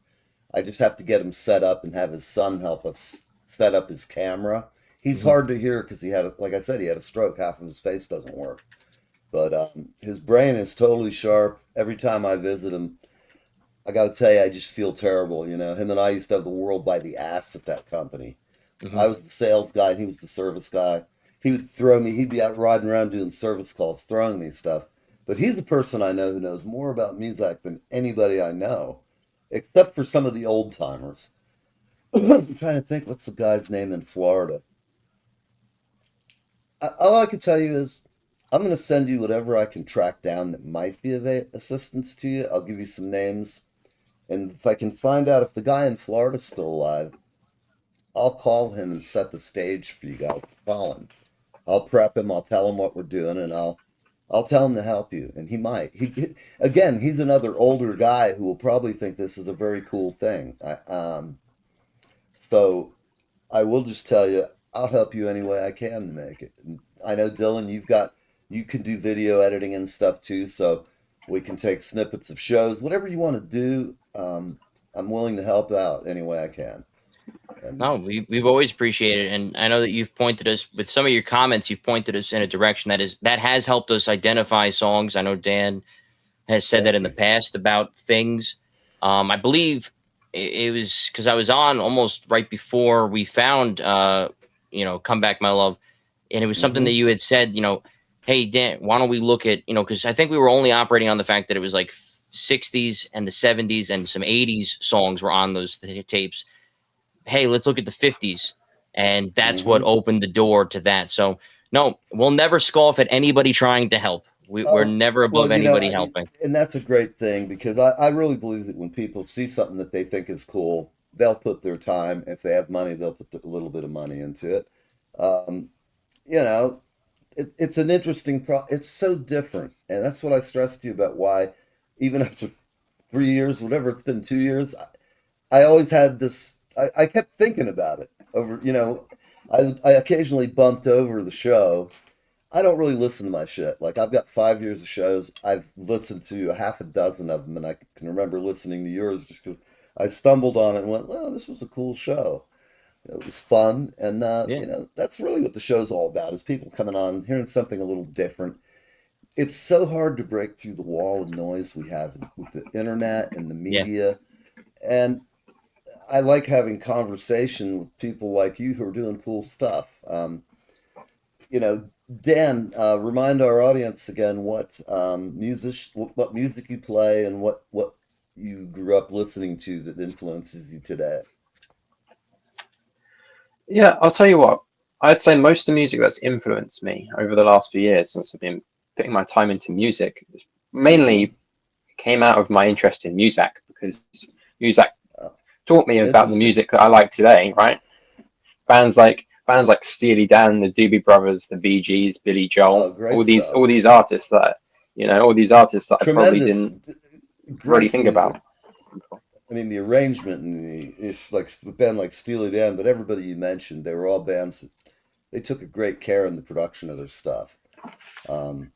I just have to get him set up and have his son help us set up his camera. He's hard to hear because like I said, he had a stroke. Half of his face doesn't work, but his brain is totally sharp. Every time I visit him, I got to tell you, I just feel terrible. You know, him and I used to have the world by the ass at that company. I was the sales guy and he was the service guy. He would throw me, he'd be out riding around doing service calls, throwing me stuff. But he's the person I know who knows more about music than anybody I know, except for some of the old timers. I'm trying to think, what's the guy's name in Florida? All I can tell you is I'm going to send you whatever I can track down that might be of assistance to you. I'll give you some names. And if I can find out if the guy in Florida's still alive, I'll call him and set the stage for you guys to call him. I'll prep him. I'll tell him what we're doing, and I'll tell him to help you. And he might. Again, he's another older guy who will probably think this is a very cool thing. So I will just tell you, I'll help you any way I can to make it. And I know Dylan, you can do video editing and stuff too, so we can take snippets of shows, whatever you want to do. I'm willing to help out any way I can. And No, we've always appreciated it, and I know that you've pointed us with some of your comments. You've pointed us in a direction that has helped us identify songs. I know Dan has said that thank in the you. past about things. I believe it was because I was on almost right before we found, "Come Back, My Love," and it was something that Hmm. you had said. Hey Dan, why don't we look at, because I think we were only operating on the fact that it was like 60s and the 70s and some 80s songs were on those tapes. Hey, let's look at the 50s. And that's what Hmm. opened the door to that. So, no, we'll never scoff at anybody trying to help. We're never above anybody helping. And that's a great thing because I really believe that when people see something that they think is cool, they'll put their time. If they have money, they'll put a little bit of money into it. Um, you know, it's an interesting it's so different, and that's what I stressed to you about why, even after 3 years, whatever it's been, 2 years, I always had this. I kept thinking about it over. I occasionally bumped over the show. I don't really listen to my shit. Like I've got 5 years of shows. I've listened to a half a dozen of them, and I can remember listening to yours just because I stumbled on it and went, "Well, this was a cool show. It was fun," and Yeah. that's really what the show's all about: is people coming on, hearing something a little different. It's so hard to break through the wall of noise we have with the internet and the Yeah. media, and I like having conversation with people like you who are doing cool stuff. You know, Dan, remind our audience again what music you play and what you grew up listening to that influences you today. Yeah, I'll tell you what. I'd say most of the music that's influenced me over the last few years since I've been putting my time into music is Hmm. mainly came out of my interest in music because music Uh, taught me about the Interesting. music that I like today, right? Bands like Steely Dan, the Doobie Brothers, the Bee Gees, Billy Oh, Joel, great all stuff. these artists that all these artists that I probably Tremendous, didn't really great think music. about. I mean, the arrangement and it's like a band like Steely Dan, but everybody you mentioned, they were all bands that they took a great care in the production of their stuff. Um,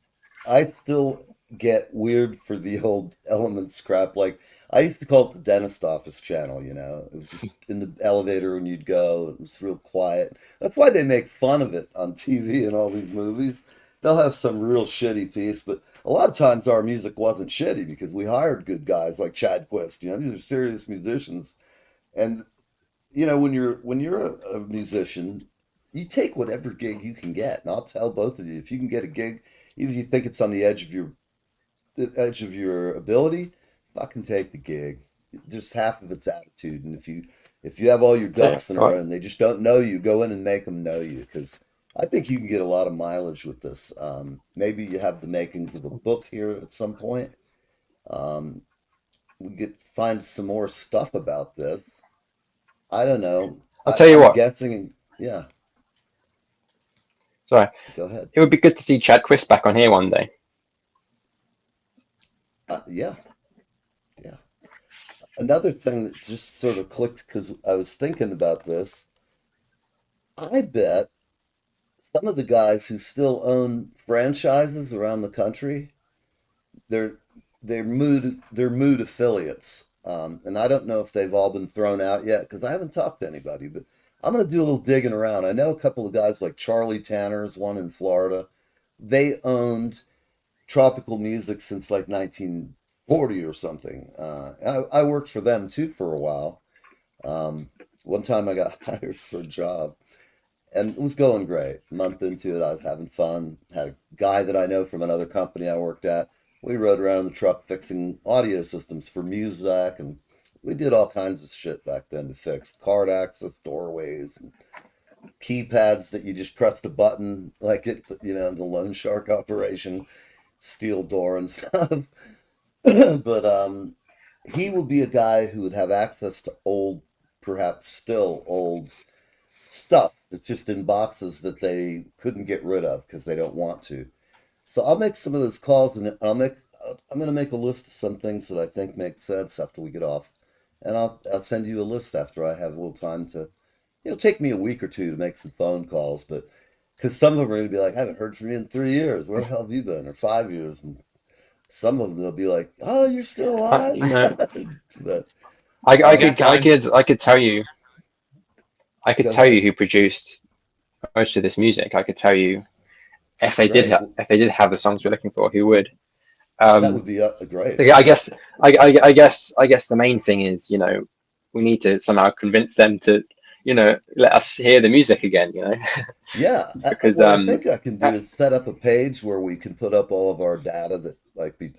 I still get weird for the old Elements crap. Like I used to call it the dentist office channel. It was just in the elevator when you'd go. It was real quiet. That's why they make fun of it on TV and all these movies. They'll have some real shitty piece, but a lot of times our music wasn't shitty because we hired good guys like Chad Quist. These are serious musicians, and when you're a musician, you take whatever gig you can get. And I'll tell both of you, if you can get a gig, even if you think it's on the edge of your ability, fucking take the gig. Just half of it's attitude, and if you have all your So, ducks in a right. row and they just don't know you, go in and make them know you because I think you can get a lot of mileage with this. Maybe you have the makings of a book here at some point. Um, we get find some more stuff about this. I don't know. I'll tell you I'm what. guessing. Yeah, Sorry, go ahead. it would be good to see Chad Quist back on here one day. Yeah, yeah. Another thing that just sort of clicked because I was thinking about this. I bet some of the guys who still own franchises around the country, they're they're mood affiliates. And I don't know if they've all been thrown out yet because I haven't talked to anybody. But I'm gonna do a little digging around. I know a couple of guys like Charlie Tanner's one in Florida. They owned tropical music since like 1940 or something. I worked for them too for a while. One time I got hired for a job and it was going great. A month into it, I was having fun. Had a guy that I know from another company I worked at. We rode around in the truck fixing audio systems for music, and we did all kinds of shit back then to fix card access, doorways, and keypads that you just pressed a button, like the loan shark operation, steel door and stuff. But he would be a guy who would have access to old, perhaps still old stuff that's just in boxes that they couldn't get rid of because they don't want to. So I'll make some of those calls and I'm going to make a list of some things that I think make sense after we get off. And I'll send you a list after I have a little time to, it'll take me a week or two to make some phone calls, but because some of them are going to be like, I haven't heard from you in 3 years. Where the hell have you been? Or 5 years. And some of them they'll be like, oh, you're still I, alive? you know, But I, I You got could I time. could I could tell you go ahead. who produced most of this music. I could tell you Great. Well, if they did have the songs we're looking for, who would. that Um, would be great. I guess I guess the main thing is we need to somehow convince them to let us hear the music again. Yeah, Because what I think I can do uh, is set up a page where we can put up all of our data that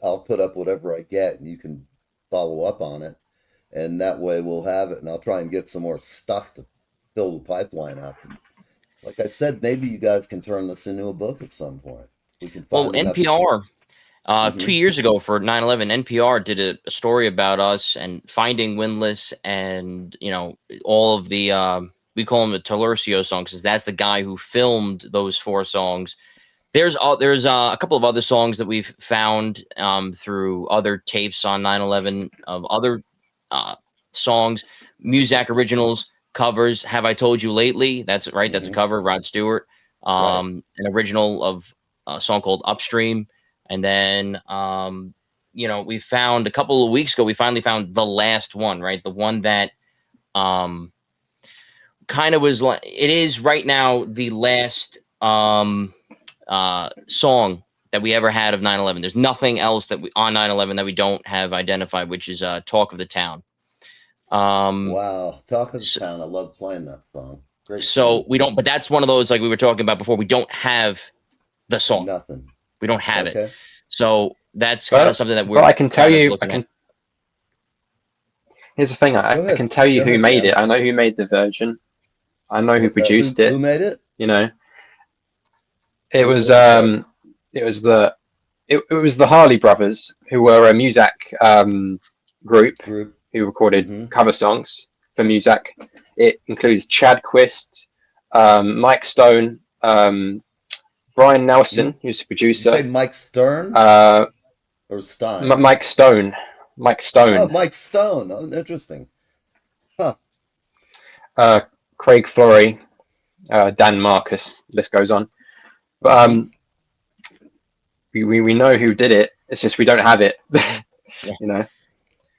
I'll put up whatever I get and you can follow up on it. And that way we'll have it and I'll try and get some more stuff to fill the pipeline up. And like I said, maybe you guys can turn this into a book at some point. We can Well, find enough. NPR. 2 years ago for 9/11, NPR did a story about us and finding Windlass, and all of the we call him the Talercio songs because that's the guy who filmed those 4 songs. There's a couple of other songs that we've found through other tapes on 9/11 of other songs, Muzak originals, covers. Have I Told You Lately? That's right. That's a cover, Rod Stewart. An original of a song called Upstream. And then, we found a couple of weeks ago, we finally found the last one, right? The one that kind of was like, it is right now the last song that we ever had of 9/11. There's nothing else that on 9/11 that we don't have identified, which is Talk of the Town. Wow, Talk of the Town. I love playing that song. Great. So we don't, but that's one of those, like we were talking about before, we don't have the song. Nothing. We don't have it. So that's kind of something that we're. But I can tell you. Here's the thing. I can tell you who made it. I know who made the version. I know who produced it. Who made it? It was the Harley brothers, who were a Muzak group who recorded cover songs for Muzak. It includes Chad Quist, Mike Stone, Brian Nelson, who's the producer. You say Mike Stern? Or Stein? Mike Stone. Mike Stone. Oh, Mike Stone. Oh, interesting. Huh. Craig Flory, Dan Marcus. List goes on. But we know who did it. It's just we don't have it.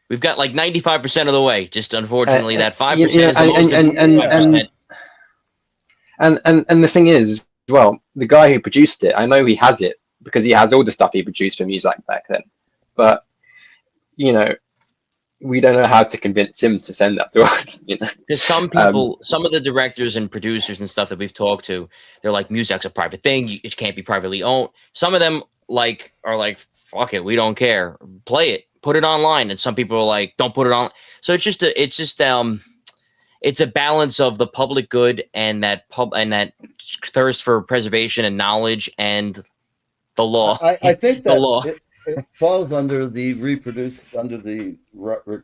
We've got like 95% of the way. Just unfortunately, that 5% is the most and the thing is, well, the guy who produced it, I know he has it because he has all the stuff he produced for Muzak back then. But we don't know how to convince him to send that to us. Because some people, some of the directors and producers and stuff that we've talked to, they're like, Muzak's a private thing. It can't be privately owned. Some of them are like, fuck it, we don't care. Play it, put it online. And some people are like, don't put it on. So it's a balance of the public good and that thirst for preservation and knowledge and the law. I think that the law. It falls under the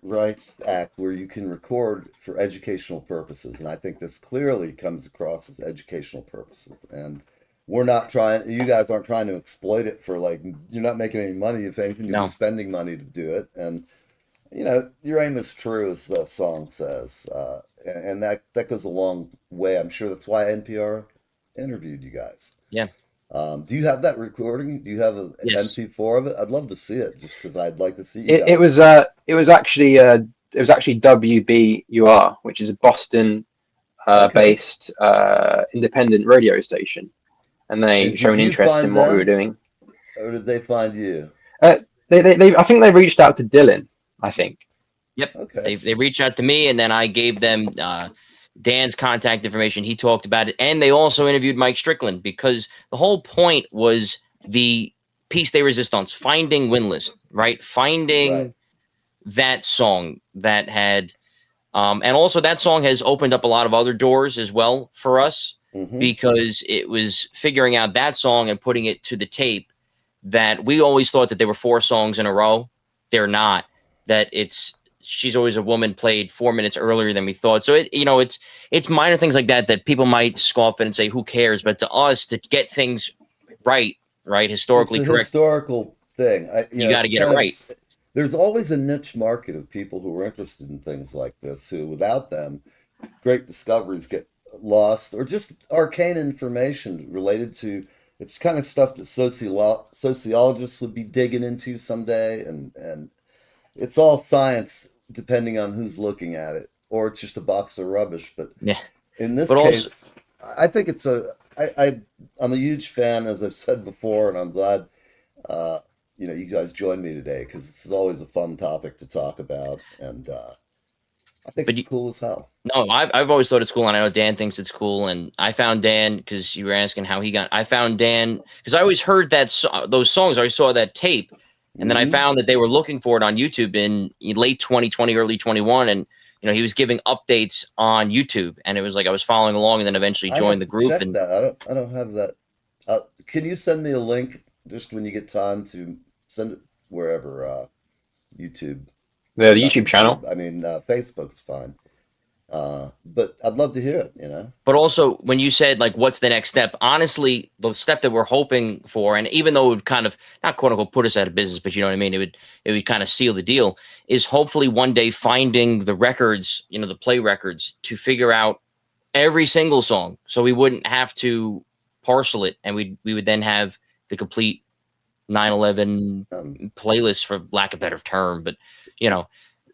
Rights Act, where you can record for educational purposes, and I think this clearly comes across as educational purposes. And we're not trying. You guys aren't trying to exploit it for you're not making any money. If anything, you're spending money to do it. And your aim is true, as the song says, and that goes a long way. I'm sure that's why NPR interviewed you guys. Yeah. Do you have that recording? Do you have an MP4 of it? I'd love to see it, just because I'd like to see you. It was actually WBUR, which is a Boston based independent radio station, and they shown interest in what we were doing. Or did they find you? They I think they reached out to Dylan. I think. Yep. Okay. They reached out to me, and then I gave them Dan's contact information. He talked about it, and they also interviewed Mike Strickland, because the whole point was the piece de resistance, finding Windlass, right? Finding that song that had, and also that song has opened up a lot of other doors as well for us, because it was figuring out that song and putting it to the tape. That we always thought that there were 4 songs in a row. They're not. That She's Always a Woman played 4 minutes earlier than we thought. So it's minor things like that people might scoff at and say, who cares? But to us, to get things right, historically it's a correct. Historical thing. You got to get it right. There's always a niche market of people who are interested in things like this, who without them, great discoveries get lost, or just arcane information related to, it's kind of stuff that sociologists would be digging into someday. And it's all science, depending on who's looking at it, or it's just a box of rubbish. But in this case, I think it's I'm a huge fan, as I've said before, and I'm glad you guys joined me today, because this is always a fun topic to talk about, and I think it's cool as hell. No, I've always thought it's cool, and I know Dan thinks it's cool. And I found Dan, because you were asking how he got. I found Dan because I always heard those songs. I always saw that tape. And then I found that they were looking for it on YouTube in late 2020, early 21. And, he was giving updates on YouTube. And it was like I was following along, and then eventually joined the group. Check that. I don't have that. Can you send me a link just when you get time to Send it wherever. YouTube. The Not YouTube channel. I mean, Facebook's fine. But I'd love to hear it. You know. But also, when you said like, what's the next step? Honestly, the step that we're hoping for, and even though it would kind of not quote unquote put us out of business, but you know what I mean, it would kind of seal the deal. Is hopefully one day finding the records, you know, the play records, to figure out every single song, so we wouldn't have to parcel it, and we would then have the complete 9/11 playlist, for lack of a better term. But you know,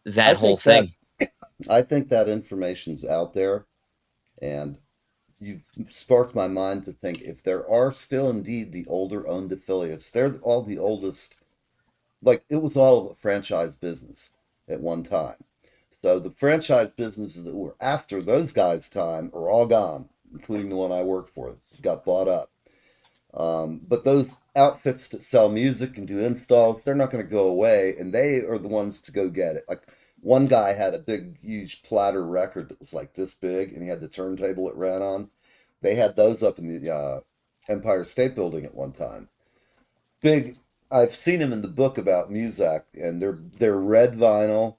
that I whole think that thing. I think that information's out there, and you've sparked my mind to think if there are still indeed the older owned affiliates, they're all the oldest. Like it was all a franchise business at one time. So the franchise businesses that were after those guys' time are all gone, including the one I worked for. Got bought up. But those outfits that sell music and do installs, they're not going to go away, and they are the ones to go get it. Like one guy had a big, huge platter record that was like this big, and he had the turntable it ran on. They had those up in the Empire State Building at one time. Big. I've seen them in the book about Muzak, and they're red vinyl,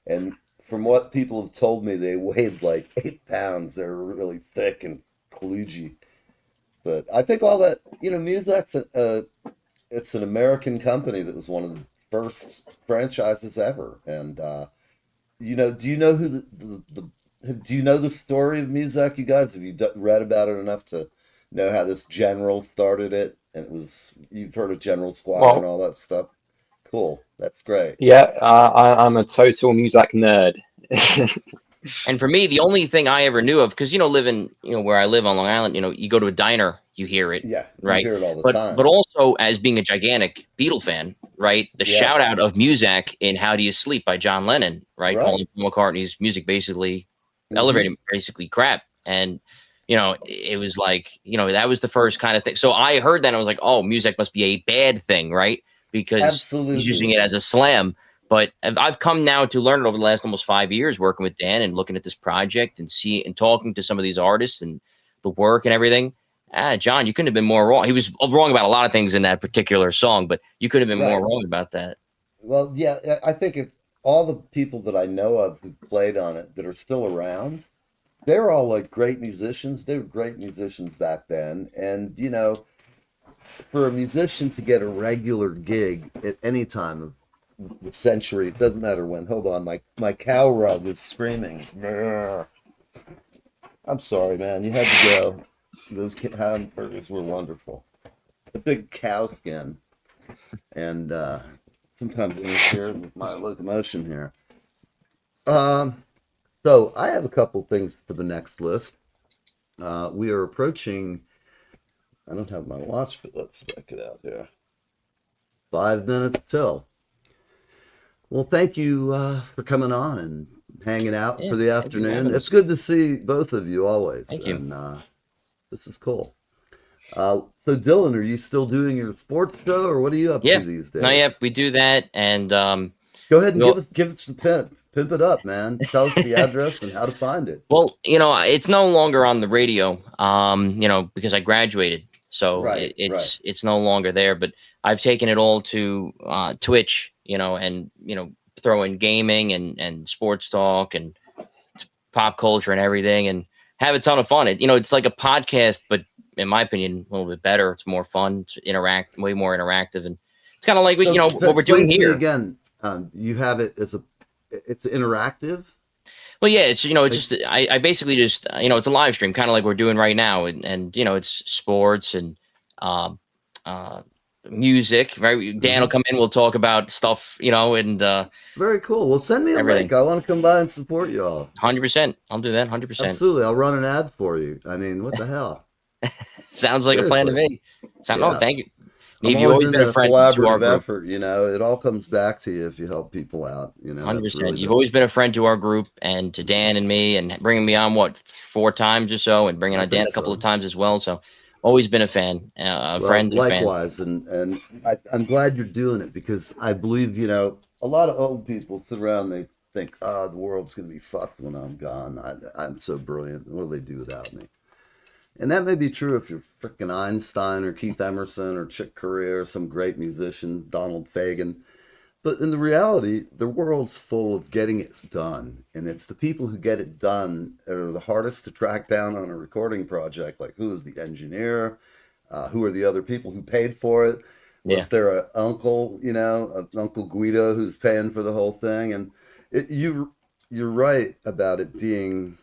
and from what people have told me, they weighed like 8 pounds. They're really thick and kludgy. But I think all that, you know, Muzak's it's an American company that was one of the first franchises ever. And you know, do you know who do you know the story of Muzak, you guys? Have you read about it enough to know how this general started it? And it was, you've heard of General Squire and Well, all that stuff. Cool, that's great. yeah, I'm a total music nerd. And for me, the only thing I ever knew of, because you know, living, you know, where I live on Long Island, you know, you go to a diner, you hear it, Yeah, you right? hear it all the But time. also, as being a gigantic Beatle fan, right? The shout Yes, out of Muzak in "How Do You Sleep" by John Lennon, right? right. Calling Paul McCartney's music basically Hmm. elevated, basically crap. And you know, it was like, you know, that was the first kind of thing. So I heard that and I was like, oh, music must be a bad thing, right? Because he's using Absolutely. it as a slam. But I've come now to learn it over the last almost 5 years, working with Dan and looking at this project and talking to some of these artists and the work and everything. John, you couldn't have been more wrong. He was wrong about a lot of things in that particular song, but you could have been more Right. wrong about that. Well, yeah, I think all the people that I know of who played on it that are still around, they're all like great musicians. They were great musicians back then. And, you know, for a musician to get a regular gig at any time of the century, it doesn't matter when. Hold on, my cow rug is screaming. Brrr. I'm sorry, man. You had to go. Those hamburgers were wonderful. It's a big cow skin, and sometimes interfere with my locomotion here. Um, so I have a couple things for the next list. We are approaching. I don't have my watch, but let's check it out here. 5 minutes till. Well, thank you for coming on and hanging out Yeah, for the thank you for afternoon. having It's us. good to see both of you always, Thank you. and this is cool. So Dylan, are you still doing your sports show, or what are you up to Yeah, these no, yeah, days? we do that, and Go ahead and we'll give us the pimp it up, man. Tell us the address and how to find it. well, you know, it's no longer on the radio, you know, because I graduated, so Right, right. it's no longer there. But I've taken it all to Twitch, you know, and you know, throw in gaming and sports talk and pop culture and everything, and have a ton of fun. You know, it's like a podcast, but in my opinion, a little bit better. It's more fun. It's way more interactive, and it's kind of like you So know what we're explain doing to me here. again. You have it as it's interactive. Well, yeah, it's you know, it's Like, just I basically just you know, it's a live stream, kind of like we're doing right now, and you know, it's sports and um, uh, music. Right, Dan will mhm. come in, we'll talk about stuff, you know, and Very cool. Well, send me a link. everything. I want to come by and support you all. 100%, I'll do that. 100%. Absolutely. I'll run an ad for you. I mean, what the hell? Sounds like a plan to Seriously. me. No, Yeah. thank you, I'm Neve. You've always always been into a a friend to our collaborative group. effort. You know, it all comes back to you if you help people out. You know, Hundred that's really percent. You've the. always been a friend to our group and to Dan and me, and bringing me on what 4 times or so, and bringing I on Dan think a couple of so. times as well. So, always been a fan, a Well, friend and a fan. likewise, and I'm glad you're doing it because I believe, you know, a lot of old people sit around, they think, oh, the world's gonna be fucked when I'm gone. I'm so brilliant. What do they do without me? And that may be true if you're frickin' Einstein or Keith Emerson or Chick Corea or some great musician, Donald Fagen. But in the reality, the world's full of getting it done. And it's the people who get it done that are the hardest to track down on a recording project. Like, who is the engineer? Who are the other people who paid for it? Was there an uncle, Uncle Guido who's paying for the whole thing? And you're right about it being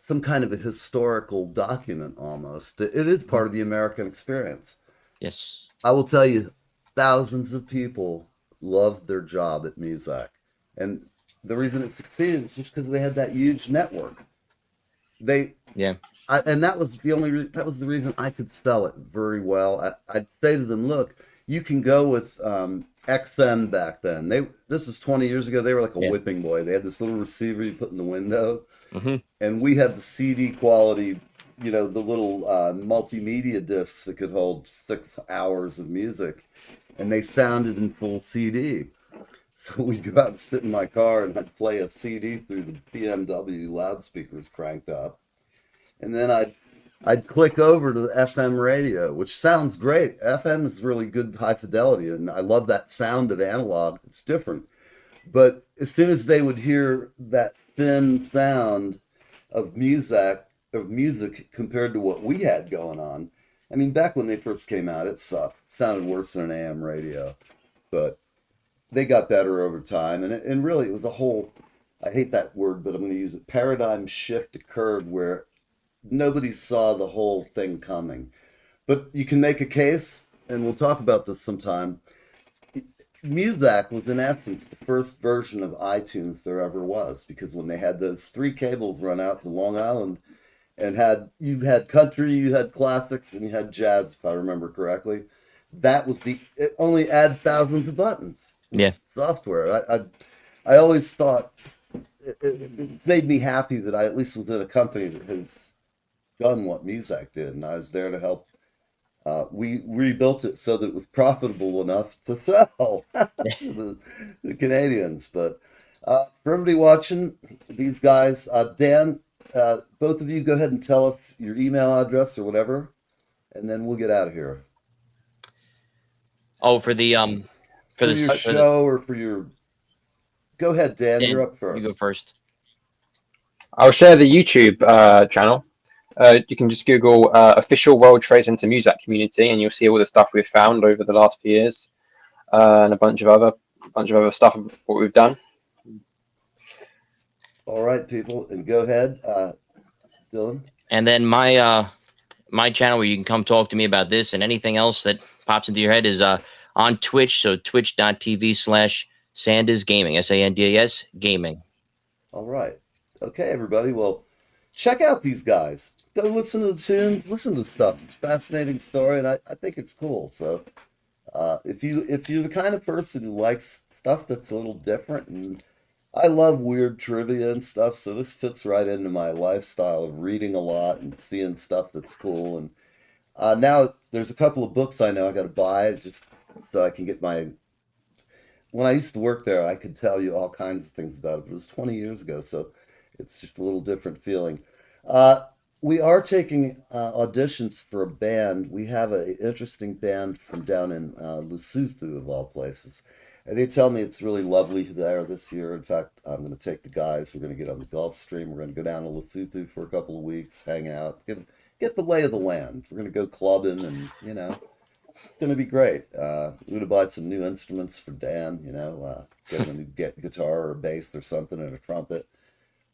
some kind of a historical document almost. It is part of the American experience. Yes. I will tell you, thousands of people loved their job at Muzak. And the reason it succeeded is just because they had that huge network. And that was the reason I could sell it very well. I'd say to them, look, you can go with XM back then. This was 20 years ago. They were like a whipping boy. They had this little receiver you put in the window, and we had the CD quality, the little multimedia discs that could hold 6 hours of music, and they sounded in full CD. So we'd go out and sit in my car, and I'd play a CD through the BMW loudspeakers cranked up. And then I'd click over to the FM radio, which sounds great. FM is really good high fidelity, and I love that sound of analog. It's different. But as soon as they would hear that thin sound of music compared to what we had going on, I mean, back when they first came out, it sucked. It sounded worse than an AM radio. But they got better over time, and really it was a whole, I hate that word, but I'm going to use it, paradigm shift occurred where nobody saw the whole thing coming. But you can make a case, and we'll talk about this sometime. Muzak was in essence the first version of iTunes there ever was, because when they had those 3 cables run out to Long Island, and you had country, you had classics, and you had jazz, if I remember correctly. That was it only adds thousands of buttons. Yeah. Software. I always thought it made me happy that I at least was in a company that has done what Muzak did, and I was there to help. We rebuilt it so that it was profitable enough to sell to the Canadians. But for everybody watching, these guys, Dan, both of you go ahead and tell us your email address or whatever, and then we'll get out of here. Oh, for your show or for your. Go ahead, Dan. You're up first. You go first. I'll share the YouTube channel. You can just Google official World Trade Center Muzak community, and you'll see all the stuff we've found over the last few years, and a bunch of other stuff what we've done. All right, people, and go ahead, Dylan. And then my channel where you can come talk to me about this and anything else that pops into your head is on Twitch. So twitch.tv/Sandas Gaming, SANDAS Gaming. All right. Okay, everybody. Well, check out these guys. Go listen to the tunes, listen to the stuff. It's a fascinating story, and I think it's cool. So if you're the kind of person who likes stuff that's a little different, and I love weird trivia and stuff, so this fits right into my lifestyle of reading a lot and seeing stuff that's cool. And now there's a couple of books I know I got to buy just so I can get my. When I used to work there, I could tell you all kinds of things about it, but it was 20 years ago, so it's just a little different feeling. We are taking auditions for a band. We have an interesting band from down in Lesotho, of all places. And they tell me it's really lovely there this year. In fact, I'm going to take the guys. We're going to get on the Gulf Stream. We're going to go down to Lesotho for a couple of weeks, hang out, get the lay of the land. We're going to go clubbing, and, it's going to be great. We're going to buy some new instruments for Dan, get him a new guitar or a bass or something and a trumpet.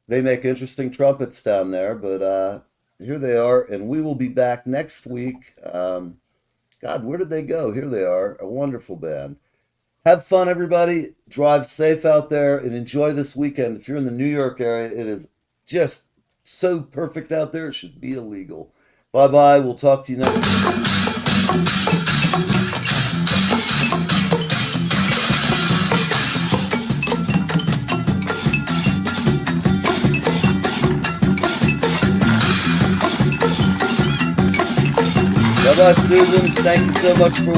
They make interesting trumpets down there, but here they are, and we will be back next week. God, where did they go? Here they are, a wonderful band. Have fun, everybody. Drive safe out there and enjoy this weekend. If you're in the New York area, it is just so perfect out there, it should be illegal. Bye-bye. We'll talk to you next week. Bye-bye, Susan. Thank you so much for